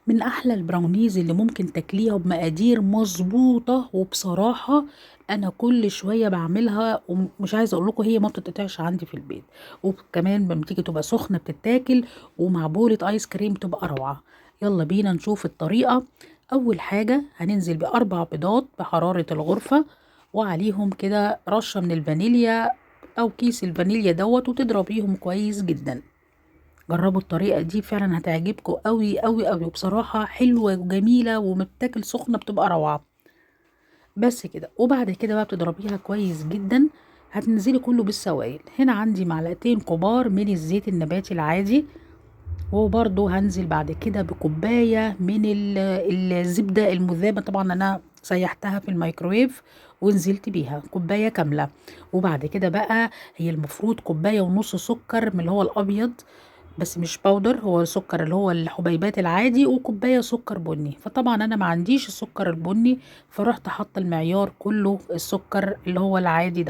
من احلى البراونيز اللي ممكن تاكليها بمقادير مظبوطه. وبصراحه انا كل شويه بعملها ومش عايزه اقول لكم هي ما بتتقطعش عندي في البيت. وكمان لما تيجي تبقى سخنه بتتاكل ومع بولة ايس كريم تبقى روعه. يلا بينا نشوف الطريقه. اول حاجه هننزل باربع بيضات بحراره الغرفه، وعليهم كده رشه من الفانيليا او كيس الفانيليا وتضربيهم كويس جدا. جربوا الطريقة دي فعلا هتعجبكم قوي قوي قوي، وبصراحة حلوة وجميلة ومتاكل سخنة بتبقى روعة. بس كده، وبعد كده بقى بتضربيها كويس جدا. هتنزلي كله بالسوائل. هنا عندي معلقتين كبار من الزيت النباتي العادي، وبرضو هنزل بعد كده بكوباية من الزبدة المذابة. طبعا انا سيحتها في الميكرويف ونزلت بيها كوباية كاملة. وبعد كده بقى هي المفروض كوباية ونص سكر من اللي هو الأبيض، بس مش باودر، هو سكر اللي هو الحبيبات العادي، وكوباية سكر بني. فطبعا انا ما عنديش السكر البني، فرحت حاطه المعيار كله السكر اللي هو العادي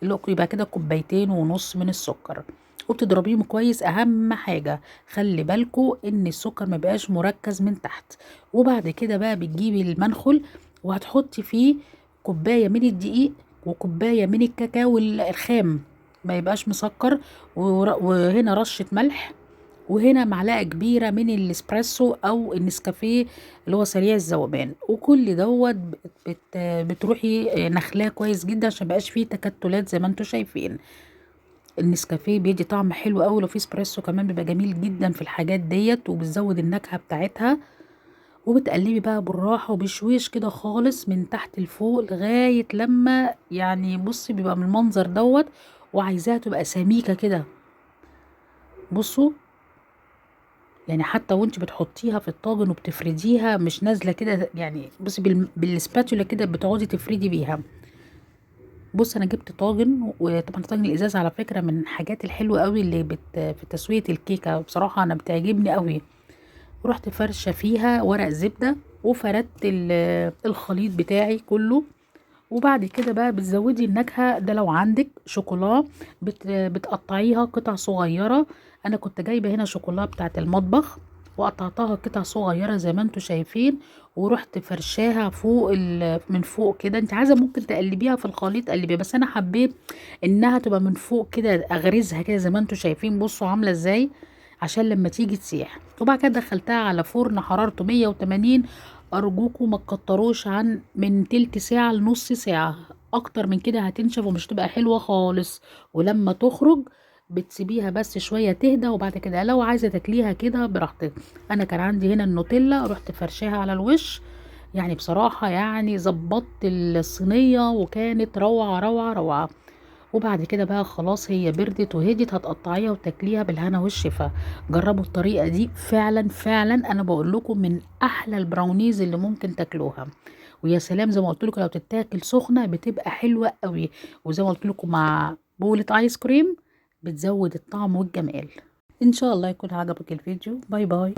اللي هو يبقى كده كوبايتين ونص من السكر. وبتضربيهم كويس. اهم حاجة خلي بالكو ان السكر ما بقاش مركز من تحت. وبعد كده بقى بتجيبي المنخل وهتحطي فيه كوباية من الدقيق وكوباية من الكاكاو الخام، ما يبقاش مسكر. وهنا رشة ملح، وهنا معلقة كبيرة من الاسبريسو او النسكافيه اللي هو سريع الذوبان. وكل بتروحي نخلاه كويس جدا عشان مبقاش فيه تكتلات زي ما انتوا شايفين. النسكافيه بيدي طعم حلو قوي، لو فيه اسبريسو كمان بيبقى جميل جدا في الحاجات وبتزود النكهة بتاعتها. وبتقلبي بقى بالراحة وبشويش كده خالص من تحت لفوق لغاية لما يعني بصي بيبقى من المنظر وعايزاها تبقى سميكة كده. بصوا، يعني حتى وانت بتحطيها في الطاجن وبتفرديها مش نازله كده، يعني بصي بالسباتولا كده بتقعدي تفردي بيها. بص انا جبت طاجن، وطبعا طاجن الازاز على فكره من الحاجات الحلوه قوي اللي في تسويه الكيكه، بصراحه انا بتعجبني قوي. ورحت فرشه فيها ورق زبده وفردت الخليط بتاعي كله. وبعد كده بقى بتزودي النكهة ده لو عندك شوكولا بتقطعيها قطع صغيرة. انا كنت جايبة هنا شوكولا بتاعة المطبخ وقطعتها قطع صغيرة زي ما انتوا شايفين، ورحت فرشاها فوق من فوق كده. انت عايزة ممكن تقلبيها في الخليط قلبيها، بس انا حبيت انها تبقى من فوق كده، اغرزها كده زي ما انتوا شايفين. بصوا عاملة ازاي عشان لما تيجي تسيح. وبعد كده دخلتها على فرن حرارته 180. ارجوكوا ما تكتروش عن من تلت ساعة لنص ساعة، اكتر من كده هتنشف ومش تبقى حلوة خالص. ولما تخرج بتسيبيها بس شوية تهدى، وبعد كده لو عايزة تاكليها كده براحتك. انا كان عندي هنا النوتيلا، رحت فرشاها على الوش. يعني بصراحة يعني ظبطت الصينية وكانت روعة روعة روعة. وبعد كده بقى خلاص هي بردت وهدت، هتقطعيها وتاكليها بالهنا والشفا. جربوا الطريقة دي فعلا فعلا، انا بقول لكم من احلى البراونيز اللي ممكن تاكلوها. ويا سلام زي ما قلت لكم لو تتاكل سخنة بتبقى حلوة قوي، وزي ما قلت لكم مع بولة ايس كريم بتزود الطعم والجمال. ان شاء الله يكون عجبك الفيديو. باي باي.